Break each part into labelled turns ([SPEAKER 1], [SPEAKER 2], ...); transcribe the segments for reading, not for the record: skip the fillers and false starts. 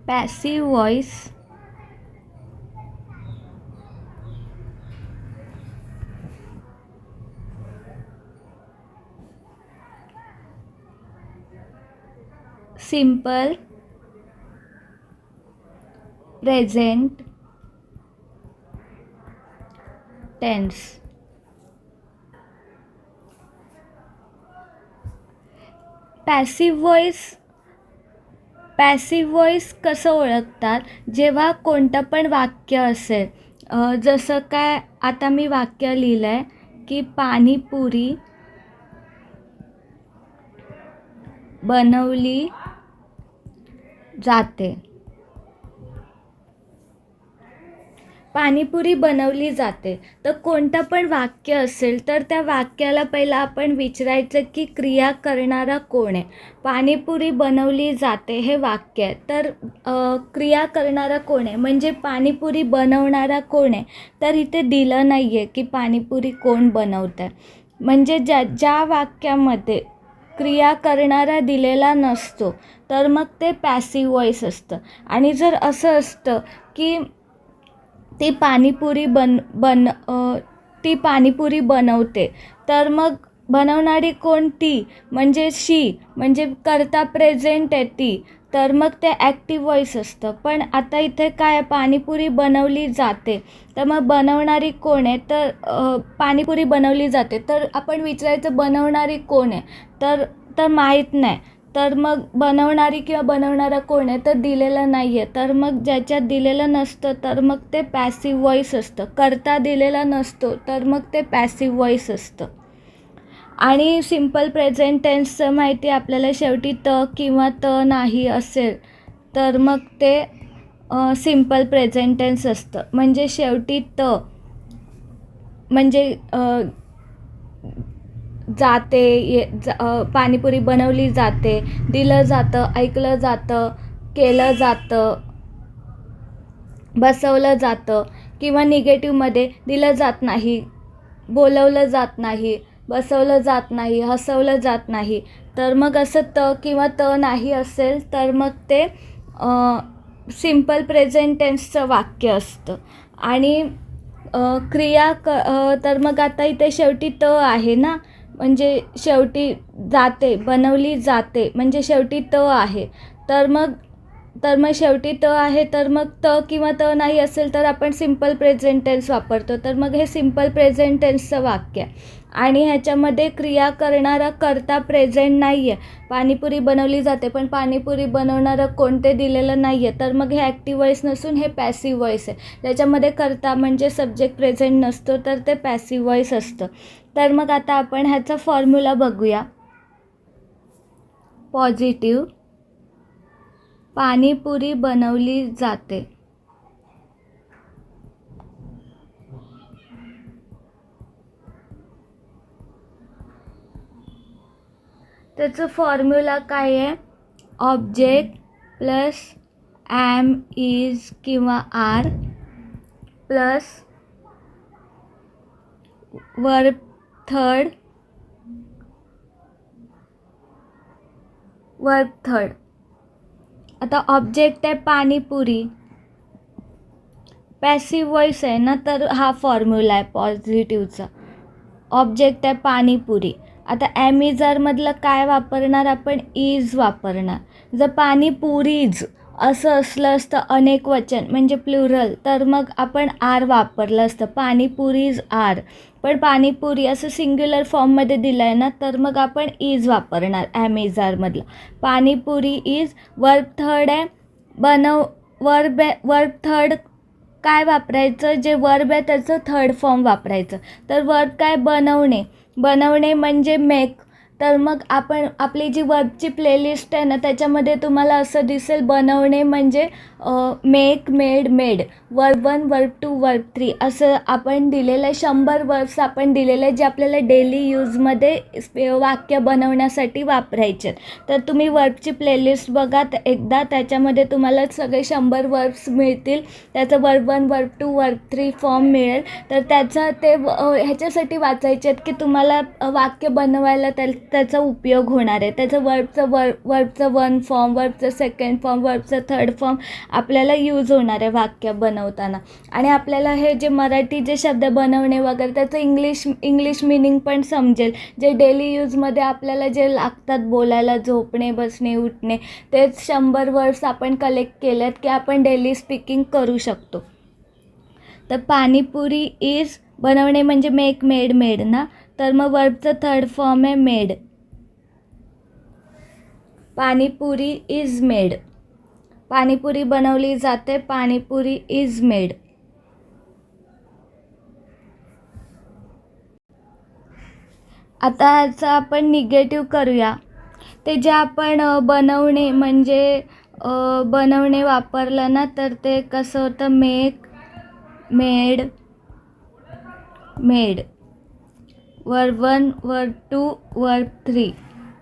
[SPEAKER 1] passive voice, simple present tense. Passive voice कसं ओळखतात, जेव्हा कोणतं पण वाक्य असेल, जसं काय आता मी वाक्य लिहिलं आहे की पाणीपुरी बनवली जाते. पाणीपुरी बनवली जाते. तर कोणतं पण वाक्य असेल तर त्या वाक्याला पहिला आपण विचारायचं की क्रिया करणारा कोण आहे. पाणीपुरी बनवली जाते हे वाक्य आहे, तर क्रिया करणारा कोण आहे म्हणजे पाणीपुरी बनवणारा कोण आहे. तर इथे दिलं नाही आहे की पाणीपुरी कोण बनवतं आहे. म्हणजे ज्या वाक्यामध्ये क्रिया करणारा दिलेला नसतो तर मग ते पॅसिव्ह व्हॉइस असतं. आणि जर असं असतं की ती पाणीपुरी बनवते, तर मग बनवणारी कोण ती, म्हणजे शी, म्हणजे कर्ता प्रेझेंट आहे ती, तर मग ते ॲक्टिव्ह व्हॉइस असतं. पण आता इथे काय, पाणीपुरी बनवली जाते, तर मग बनवणारी कोण आहे, तर पाणीपुरी बनवली जाते, तर आपण विचारायचं बनवणारी कोण आहे, तर माहीत नाही. तर मग बनवणारी किंवा बनवणारा कोण आहे तर दिलेलं नाही आहे. तर मग ज्याच्यात दिलेलं नसतं तर मग ते पॅसिव्ह व्हॉइस असतं. कर्ता दिलेला नसतो तर मग ते पॅसिव्ह व्हॉइस असतं. आणि सिम्पल प्रेझेंट टेन्सचं माहिती आपल्याला, शेवटी त किंवा त नाही असेल तर मग ते सिम्पल प्रेझेंट टेन्स असतं. म्हणजे शेवटी त म्हणजे जाते, पाणीपुरी बनवली जाते, दिलं जातं, ऐकलं जातं, केलं जातं, बसवलं जातं. किंवा निगेटिव्हमध्ये दिलं जात नाही, बोलवलं जात नाही, बसवलं जात नाही, हसवलं जात नाही. तर मग असं त किंवा त नाही असेल तर मग ते सिम्पल प्रेझेंट टेन्सचं वाक्य असतं. आणि क्रिया तर मग आता इथे शेवटी त आहे ना, म्हणजे शेवटी जाते, बनवली जाते, म्हणजे शेवटी त आहे. तर मग शेवटी त आहे, तर मग त किंवा त नाही असेल तर आपण सिम्पल प्रेझेंट टेन्स वापरतो. तर मग हे सिम्पल प्रेझेंट टेन्सचं वाक्य आहे. आणि ह्याच्यामध्ये क्रिया करणारा कर्ता प्रेझेंट नाही आहे. पाणीपुरी बनवली जाते, पण पाणीपुरी बनवणारं कोणते दिलेलं नाही आहे, तर मग हे ॲक्टिव्ह व्हॉइस नसून हे पॅसिव्ह व्हॉइस आहे. त्याच्यामध्ये कर्ता म्हणजे सब्जेक्ट प्रेझेंट नसतो, तर ते पॅसिव्ह व्हॉइस असतं. तर मग आता आपण ह्याचा फॉर्म्युला बघूया. पॉझिटिव्ह, पाणीपुरी बनवली जाते. त्याचं फॉर्म्युला काय आहे, ऑब्जेक्ट प्लस ॲम, इज किंवा आर प्लस वर्ब थर्ड. आता ऑब्जेक्ट आहे पाणीपुरी, पॅसिव्ह व्हॉइस आहे ना, तर हा फॉर्म्युला आहे पॉझिटिव्हचा. ऑब्जेक्ट आहे पाणीपुरी. आता ॲमिझरमधलं काय वापरणार आपण, इज वापरणार. जर पाणीपुरीज असं असलं असतं अनेक वचन म्हणजे प्लुरल, तर मग आपण आर वापरलं असतं, पाणीपुरीज आर. पण पाणीपुरी असं सिंग्युलर फॉर्ममध्ये दिलं आहे ना, तर मग आपण इज वापरणार ॲमिझरमधलं. पाणीपुरी इज. वर्ब थर्ड आहे वर्ब थर्ड काय वापरायचं, जे वर्ब आहे त्याचं थर्ड फॉर्म वापरायचं. तर वर्ब काय, बनवणे म्हणजे मेक. तर मग आपण आपली जी वर्बची प्लेलिस्ट आहे ना, त्याच्यामध्ये तुम्हाला असं दिसेल बनवणे म्हणजे make, made. Verb 1, verb 2, verb 3 असं आपण दिलेलं आहे. 100 वर्ब्स आपण दिलेले आहे जे आपल्याला डेली यूजमध्ये वाक्य बनवण्यासाठी वापरायचे. तर तुम्ही वर्बची प्लेलिस्ट बघा एकदा, त्याच्यामध्ये तुम्हाला सगळे 100 वर्ब्स मिळतील. त्याचं वर्ब 1, वर्ब 2, वर्ब 3 फॉर्म मिळेल. तर त्याचं ते ह्याच्यासाठी वाचायचे आहेत की तुम्हाला वाक्य बनवायला त्याचा उपयोग होणार आहे. त्याचं वर्बचं 1 फॉर्म, वर्बचं 2nd फॉर्म, वर्बचं 3rd फॉर्म आपल्याला यूज होणार आहे वाक्य बनवताना. आणि आपल्याला हे जे मराठी जे शब्द बनवणे वगैरे त्याचं इंग्लिश मीनिंग पण समजेल. जे डेली यूजमध्ये आपल्याला जे लागतात बोलायला, झोपणे, बसणे, उठणे, तेच 100 वर्ड्स आपण कलेक्ट केलेत की आपण डेली स्पीकिंग करू शकतो. तर पाणीपुरी इज बनवणे म्हणजे मेक, मेड ना. तर मग वर्बचं 3rd फॉर्म आहे made. Panipuri is made. Panipuri बनवली जाते. Panipuri is made. आता ह्याचं आपण निगेटिव्ह करूया. ते जे आपण बनवणे म्हणजे बनवणे वापरलं ना, तर ते कसं होतं make, made, made. Verb 1, verb 2, verb 3.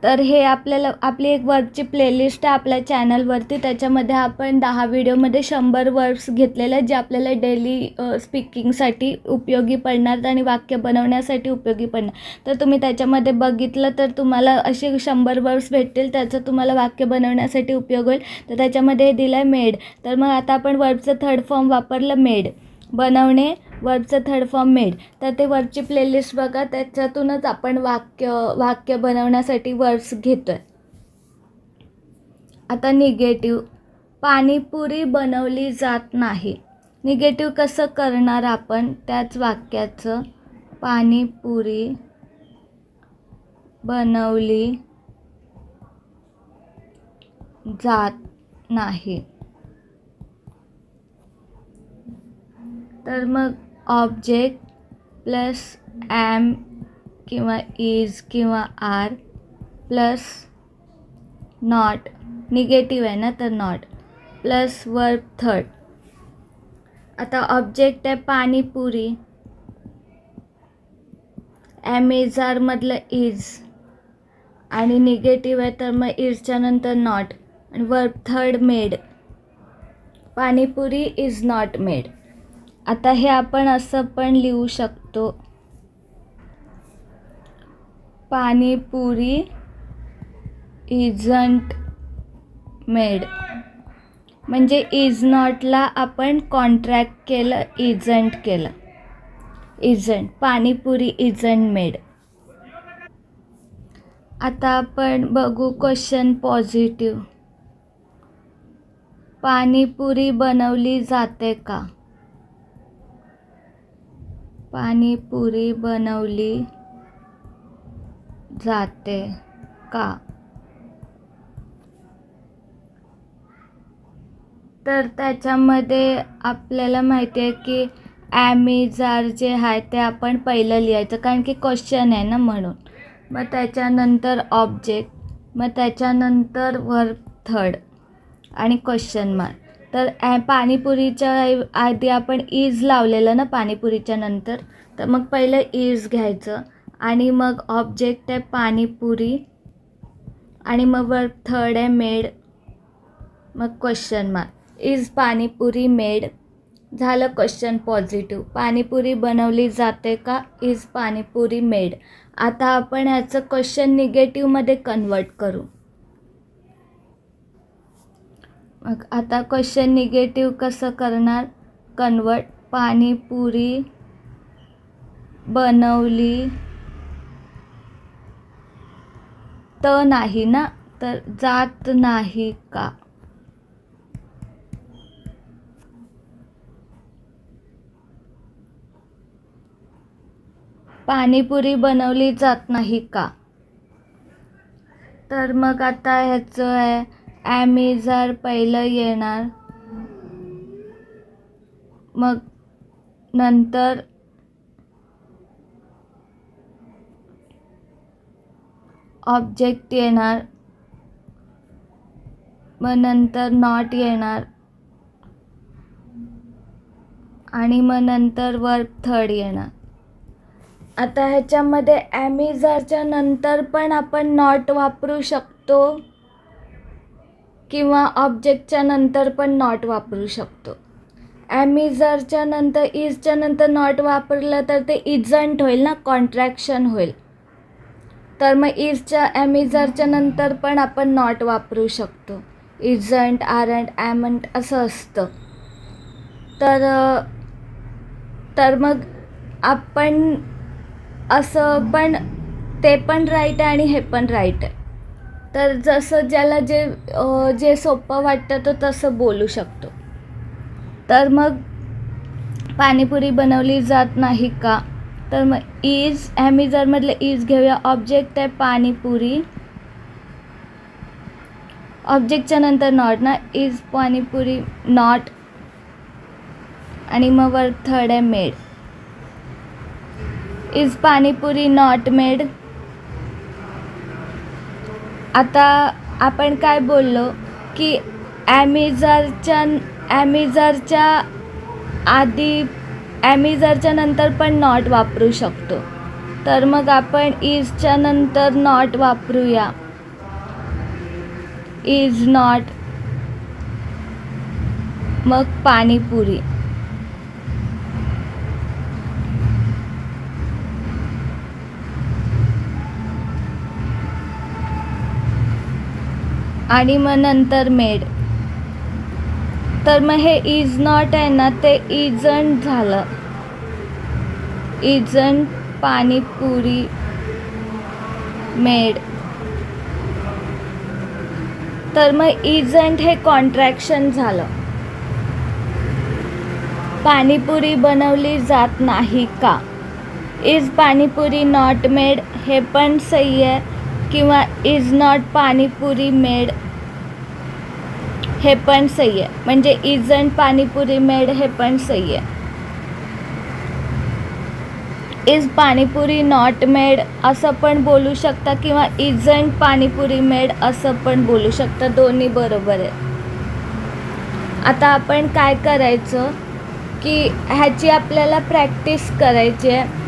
[SPEAKER 1] तर हे आपली एक वर्बची प्लेलिस्ट आहे आपल्या चॅनलवरती. त्याच्यामध्ये आपण 10 व्हिडिओमध्ये 100 वर्ब्स घेतलेले आहेत जे आपल्याला डेली स्पीकिंगसाठी उपयोगी पडणार आणि वाक्य बनवण्यासाठी उपयोगी पडणार. तर तुम्ही त्याच्यामध्ये बघितलं तर तुम्हाला असे 100 वर्ब्स भेटतील. त्याचं तुम्हाला वाक्य बनवण्यासाठी उपयोग होईल. तर त्याच्यामध्ये हे दिलं आहे मेड. तर मग आता आपण वर्बचं 3rd फॉर्म वापरलं मेड. बनवणे, वर्बचं 3rd फॉर्म मेड. तर ते वर्बची प्लेलिस्ट बघा, त्याच्यातूनच आपण वाक्य बनवण्यासाठी वर्ब्स घेतो आहे. आता निगेटिव्ह. पाणीपुरी बनवली जात नाही. निगेटिव्ह कसं करणार आपण त्याच वाक्याचं. पाणीपुरी बनवली जात नाही. तर मग ऑब्जेक्ट प्लस ॲम किंवा इज किंवा आर प्लस नॉट. निगेटिव्ह आहे ना, तर नॉट प्लस वर्ब 3rd. आता ऑब्जेक्ट आहे पाणीपुरी. ॲम इज आर मधलं इज आणि निगेटिव्ह आहे तर मग इजच्या नंतर नॉट आणि verb 3rd made. Panipuri is not made. आता हे आपण असं पण लिहू शकतो. Panipuri isn't made. म्हणजे इज नॉटला आपण कॉन्ट्रॅक्ट केलं, इजंट केलं. इजंट. Panipuri isn't made. आता आपण बघू क्वेश्चन पॉझिटिव्ह. पाणीपुरी बनवली जाते का. पाणीपुरी बनवली जाते का. तर त्याच्यामध्ये आपल्याला माहिती आहे की ॲम इज आर जे आहे ते आपण पहिलं लिहायचं कारण की क्वेश्चन आहे ना म्हणून. मग त्याच्यानंतर ऑब्जेक्ट, मग त्याच्यानंतर वर्ब 3rd आणि क्वेश्चन मार्क. तर पाणीपुरीच्या आधी आपण इज लावलेलं ना पाणीपुरीच्या नंतर, तर मग पहिलं इज घ्यायचं आणि मग ऑब्जेक्ट आहे पाणीपुरी आणि मग वर्ब 3rd आहे मेड, मग question mark. Is panipuri made. झालं क्वेश्चन पॉझिटिव्ह. पाणीपुरी बनवली जाते का. Is panipuri made. आता आपण ह्याचं क्वेश्चन निगेटिव्हमध्ये कन्वर्ट करू. मग आता क्वेश्चन निगेटिव्ह कसं करणार कन्वर्ट. पाणीपुरी बनवली तर नाही ना, तर जात नाही का. पाणीपुरी बनवली जात नाही का. तर मग आता ह्याचं आहे ॲम इज आर पहिलं येणार, मग नंतर ऑब्जेक्ट येणार, मग नंतर नॉट येणार आणि मग नंतर वर्ब 3rd येणार. आता ह्याच्यामध्ये ॲम इज आरच्या नंतर पण आपण नॉट वापरू शकतो किंवा ऑब्जेक्टच्या नंतर पण नॉट वापरू शकतो. ॲम इज आरच्या नंतर इजच्या नंतर नॉट वापरलं तर ते इजंट होईल ना, कॉन्ट्रॅक्शन होईल. तर मग इजच्या ॲमिजरच्या नंतर पण आपण नॉट वापरू शकतो. इजंट, आरंट, ॲमंट असं असतं. तर मग आपण असं पण ते पण राईट आहे आणि हे पण राईट आहे. तर जसं ज्याला जे सोपं वाटतं तो तसं बोलू शकतो. तर मग पाणीपुरी बनवली जात नाही का? तर मग इज ॲमिजरमधले इज घेऊया. ऑब्जेक्ट आहे पाणीपुरी, ऑब्जेक्टच्या नंतर नॉट ना, इज पाणीपुरी नॉट, आणि मग वर थर्ड आहे made. Is panipuri not made. आता आपण काय बोललो की ॲमिजरच्या आधी ॲमिजरच्या नंतर पण नॉट वापरू शकतो. तर मग आपण इजच्या नंतर नॉट वापरूया. इज नॉट, मग पाणीपुरी. आणि मग नंतर मेड. तर मग हे इज नॉट आहे ना, ते इजंट झालं. Isn't panipuri made. तर मग इजंट हे कॉन्ट्रॅक्शन झालं. पाणीपुरी बनवली जात नाही का? इज पाणीपुरी नॉट मेड हे पण सही आहे, किंवा इज नॉट पाणीपुरी मेड हे पण सही आहे. म्हणजे इजंट पाणीपुरी मेड हे पण सही आहे. इज पाणीपुरी नॉट मेड असं पण बोलू शकता, किंवा इजंट पाणीपुरी मेड असं पण बोलू शकता. दोन्ही बरोबर आहे. आता आपण काय करायचं की ह्याची आपल्याला प्रॅक्टिस करायची आहे.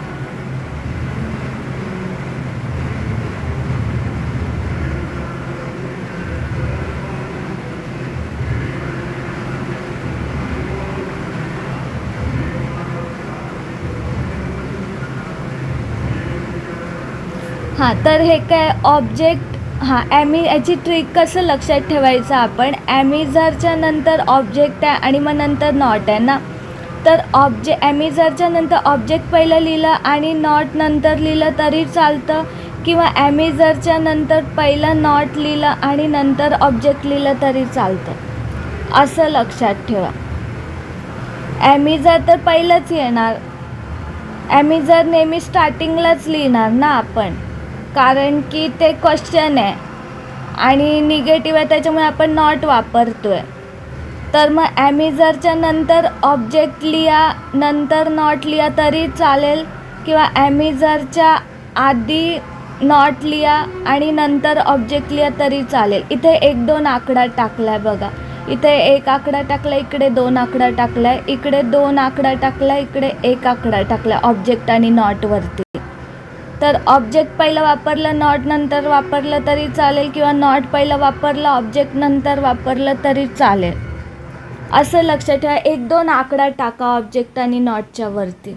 [SPEAKER 1] हां, तर हे काय ऑब्जेक्ट, याची ट्रिक कसं लक्षात ठेवायचं आपण, ॲमिजरच्या नंतर ऑब्जेक्ट आहे आणि मग नंतर नॉट आहे ना. तर ॲमिजरच्या नंतर ऑब्जेक्ट पहिलं लिहिलं आणि नॉट नंतर लिहिलं तरी चालतं, किंवा ॲमिजरच्या नंतर पहिलं नॉट लिहिलं आणि नंतर ऑब्जेक्ट लिहिलं तरी चालतं. असं लक्षात ठेवा. ॲमिजर तर पहिलंच येणार. ॲमिजर नेहमी स्टार्टिंगलाच लिहिणार ना आपण, कारण की ते क्वेश्चन आहे आणि निगेटिव्ह आहे, त्याच्यामुळे आपण नॉट वापरतो आहे. तर मग ॲमिजरच्या नंतर ऑब्जेक्ट लिहा, नंतर नॉट लिहा तरी चालेल, किंवा ॲमिजरच्या आधी नॉट लिहा आणि नंतर ऑब्जेक्ट लिहा तरी चालेल. इथे 1-2 आकडा टाकला आहे बघा. इथे 1 आकडा टाकला, इकडे 2 आकडा टाकला आहे, इकडे 2 आकडा टाकला, इकडे 1 आकडा टाकला ऑब्जेक्ट आणि नॉटवरती. तर ऑब्जेक्ट पहिलं वापरलं, नॉट नंतर वापरलं तरी चालेल, किंवा नॉट पहिलं वापरलं, ऑब्जेक्ट नंतर वापरलं तरी चालेल. असं लक्षात ठेवा. 1-2 आकडा टाका ऑब्जेक्ट आणि नॉटच्या वरती.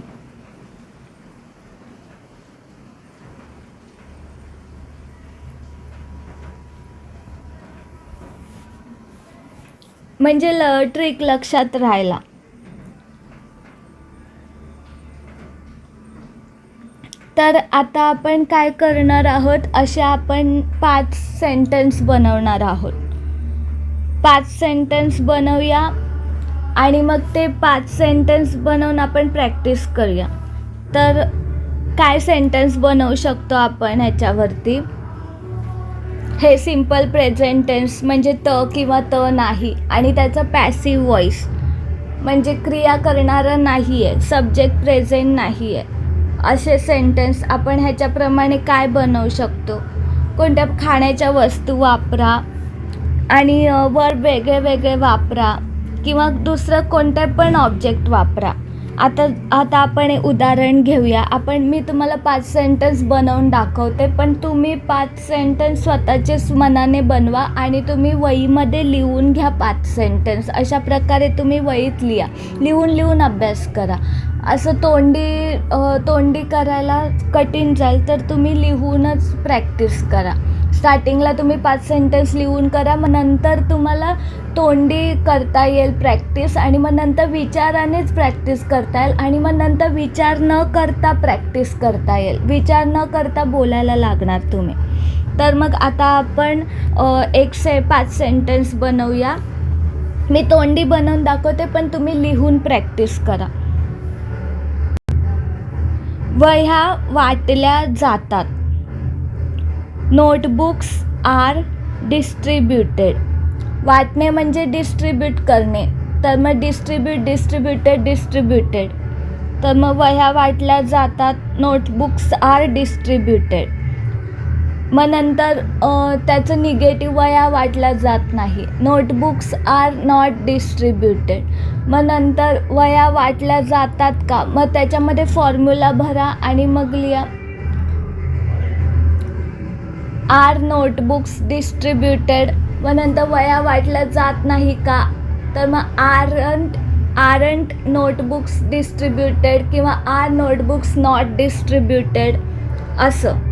[SPEAKER 1] म्हणजे ट्रिक लक्षात राहायला. तर आता आपण काय करणार आहोत, असे आपण 5 सेंटेन्स बनवणार आहोत. 5 सेंटेन्स बनवूया आणि मग ते 5 सेंटेन्स बनवून आपण प्रॅक्टिस करूया. तर काय सेंटेन्स बनवू शकतो आपण ह्याच्यावरती, हे सिम्पल प्रेझेंट टेन्स म्हणजे त किंवा त नाही, आणि त्याचा पॅसिव्ह व्हॉइस म्हणजे क्रिया करणारं नाही आहे, सब्जेक्ट प्रेझेंट नाही आहे. असे सेंटेन्स आपण ह्याच्याप्रमाणे काय बनवू शकतो, कोणत्या खाण्याच्या वस्तू वापरा आणि वर्ब वेगळे वेगळे वापरा, किंवा दुसरं कोणते पण ऑब्जेक्ट वापरा. आता आता आपण एक उदाहरण घेऊया. मी तुम्हाला 5 सेंटेन्स बनवून दाखवते, पण तुम्ही 5 सेंटेन्स स्वतःचेच मनाने बनवा आणि तुम्ही वहीमध्ये लिहून घ्या 5 सेंटेन्स. अशा प्रकारे तुम्ही वहीत लिहा. लिहून अभ्यास करा. असं तोंडी करायला कठीण जाईल, तर तुम्ही लिहूनच प्रॅक्टिस करा. स्टार्टिंगला तुम्ही 5 सेंटेन्स लिहून करा, मग नंतर तुम्हाला तोंडी करता येईल प्रॅक्टिस, आणि मग नंतर विचारानेच प्रॅक्टिस करता येईल, आणि मग नंतर विचार न करता प्रॅक्टिस करता येईल. विचार न करता बोलायला लागणार तुम्ही. तर मग आता आपण 5 सेंटेन्स बनवूया. मी तोंडी बनवून दाखवते, पण तुम्ही लिहून प्रॅक्टिस करा. वह्या वाटल्या जातात. Notebooks are distributed. वाटणे म्हणजे डिस्ट्रीब्यूट करणे, तर मग डिस्ट्रीब्युटेड. तर मग वह्या वाटल्या जातात. Notebooks are distributed. मग नंतर त्याचं निगेटिव्ह, वह्या वाटल्या जात नाही. Notebooks are not distributed. मग नंतर वह्या वाटल्या जातात का, मग त्याच्यामध्ये फॉर्म्युला भरा आणि मग लिहा आर नोटबुक्स डिस्ट्रीब्युटेड. मग नंतर वह्या वाटल्या जात नाही का, तर मग आरंट नोटबुक्स डिस्ट्रीब्युटेड किंवा आर नोटबुक्स नॉट डिस्ट्रीब्युटेड. असं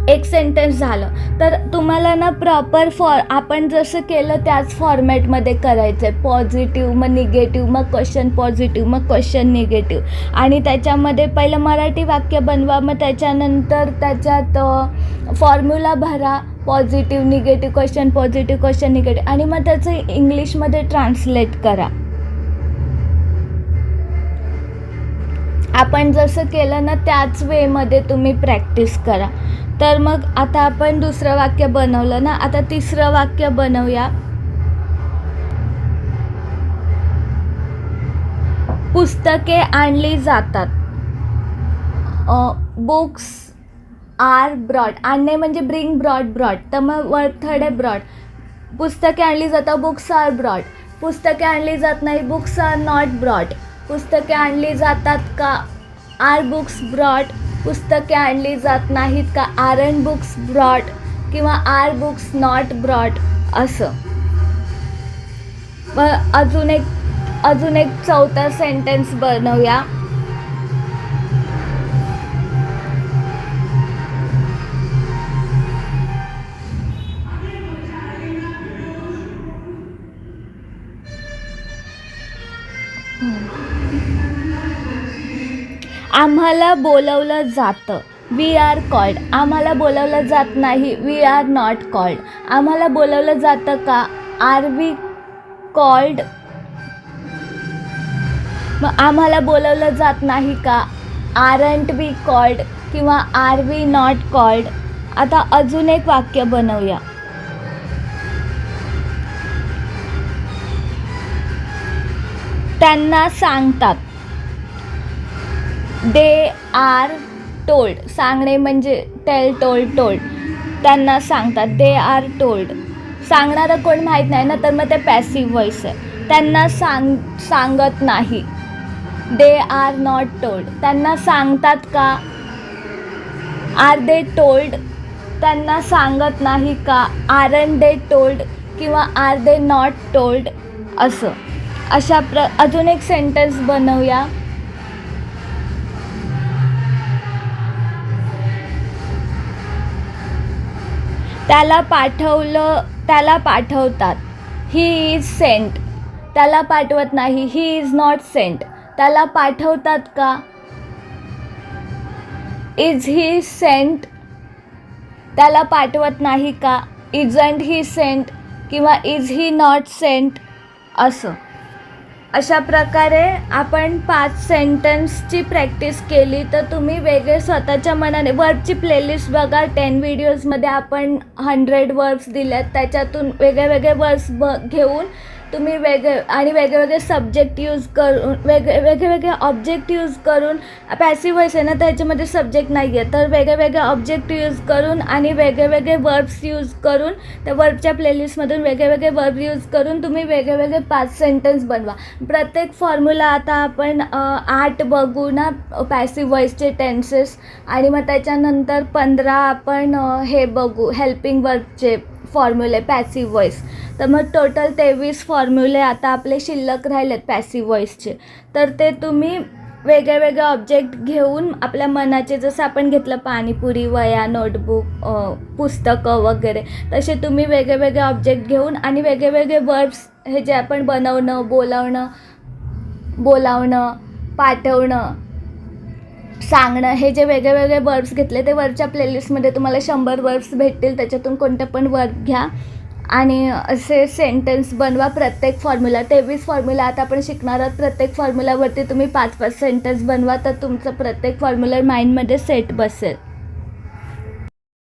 [SPEAKER 1] एक सेंटेन्स झालं. तर तुम्हाला ना प्रॉपर आपण जसं केलं त्याच फॉर्मॅटमध्ये करायचं आहे. पॉझिटिव्ह, मग निगेटिव्ह, मग क्वेश्चन पॉझिटिव्ह, मग क्वेश्चन निगेटिव्ह. आणि त्याच्यामध्ये पहिलं मराठी वाक्य बनवा, मग त्याच्यानंतर त्याच्यात फॉर्म्युला भरा. Positive, negative, question positive, question negative, आणि मग त्याचं इंग्लिशमध्ये ट्रान्सलेट करा. आपण जसं केलं ना त्याच वेमध्ये तुम्ही प्रॅक्टिस करा. तर मग आता आपण दुसरं वाक्य बनवलं ना, आता तिसरं वाक्य बनवूया. पुस्तके आणली जातात. Books are brought. आणणे म्हणजे ब्रिंग ब्रॉड. तर मग वर्ड थर्ड आहे ब्रॉड. पुस्तके आणली जातात. Books are brought. पुस्तके आणली जात नाही. Books are not brought. पुस्तके आणली जातात का, आर बुक्स ब्रॉड. पुस्तके आणली जात नाहीत का, आरंट बुक्स ब्रॉड किंवा आर बुक्स नॉट ब्रॉड. असं. मग अजून एक चौथा सेंटेन्स बनवूया. आम्हाला बोलवलं जातं. We are called. आम्हाला बोलवलं जात नाही. We are not called. आम्हाला बोलवलं जातं का, आर वी कॉल्ड. मग आम्हाला बोलवलं जात नाही का, आरंट वी कॉल्ड किंवा आर वी नॉट कॉल्ड. आता अजून एक वाक्य बनवूया. त्यांना सांगतात. They are told. सांगणे म्हणजे टोल्ड. त्यांना सांगतात. They are told. सांगणारं कोण माहीत नाही ना, तर मग ते पॅसिव्ह व्हॉइस आहे. त्यांना सांगत नाही. They are not told. त्यांना सांगतात का, आर दे टोल्ड. त्यांना सांगत नाही का, आरंट दे टोल्ड किंवा आर दे नॉट टोल्ड. असं. अजून एक सेंटेन्स बनवूया. त्याला पाठवतात. He is sent. त्याला पाठवत नाही. He is not sent. त्याला पाठवतात का, इज ही सेंट. त्याला पाठवत नाही का, इजंट ही सेंट किंवा इज ही नॉट सेंट. असं. अशा प्रकारे आपण 5 सेंटेन्सची प्रॅक्टिस केली तर तुम्ही वेगळे स्वतःच्या मनाने. वर्बची प्लेलिस्ट बघा. 10 व्हिडिओजमध्ये आपण 100 वर्ब्स दिल्यात. त्याच्यातून वेगळे वर्ब्स घेऊन तुम्ही वेगवेगळे सब्जेक्ट यूज करून वेगवेगळे ऑब्जेक्ट यूज करून, पॅसिव्ह वॉइस आहे ना तर ह्याच्यामध्ये सब्जेक्ट नाही आहे, तर वेगळे ऑब्जेक्ट यूज करून आणि वेगळे वर्ब्स यूज करून त्या वर्बच्या प्लेलिस्टमधून वेगळे वर्ब यूज करून तुम्ही वेगळे 5 सेंटेन्स बनवा. प्रत्येक फॉर्म्युला आता आपण 8 बघू ना पॅसिव्ह वॉइसचे टेन्सेस, आणि मग त्याच्यानंतर 15 आपण हे बघू हेल्पिंग वर्बचे फॉर्म्युले पॅसिव्ह वॉइस. तर मग टोटल 23 फॉर्म्युले आता आपले शिल्लक राहिलेत पॅसिव्ह वॉइसचे. तर ते तुम्ही वेगळे ऑब्जेक्ट घेऊन आपल्या मनाचे, जसं आपण घेतलं पाणीपुरी, वया, नोटबुक, पुस्तकं वगैरे, तसे तुम्ही वेगळे ऑब्जेक्ट घेऊन आणि वेगळे वर्ब्स हे जे आपण बनवणं, बोलावणं, पाठवणं, सांगणं, हे जे वेगळे वर्ब्स घेतले ते वर्बच्या प्लेलिस्टमध्ये तुम्हाला 100 वर्ब्स भेटतील. त्याच्यातून कोणते पण वर्ब घ्या आणि असे सेंटेन्स बनवा. प्रत्येक फॉर्म्युला 23 फॉर्म्युला आता आपण शिकणार आहोत. प्रत्येक फॉर्म्युलावरती तुम्ही 5-5 सेंटेन्स बनवा, तर तुमचं प्रत्येक फॉर्म्युला माइंडमध्ये सेट बसेल.